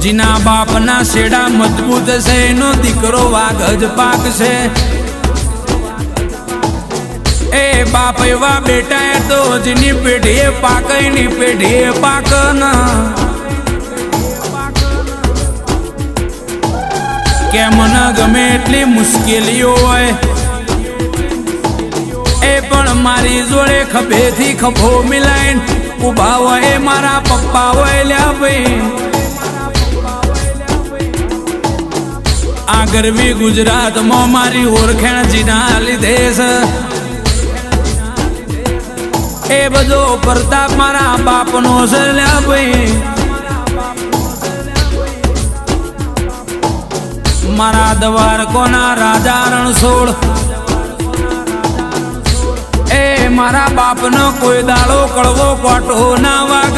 જીના બાપના શેડા મજબૂત છે એનો દીકરો વાઘ જ પાક છે એ બાપ એવા બેટા એ તો જેની પેઢીએ પાક એની પેઢીએ પાક ના કે મને ગમે એટલી મુશ્કેલીઓ હોય એ પણ મારી જોડે ખભેથી ખભો મિલાઈને ઉભા હોય મારા પપ્પા હોય લ્યા ભાઈ આ ગરવી ગુજરાતમાં મારી ઓળખાણ જીના લીધે છે એ બધો પ્રતાપ મારા બાપનો છે લ્યા ભાઈ મારા દ્વારકોના રાજા રણછોડ એ મારા બાપનો કોઈ દાડો કડવો કોટો ના વાગ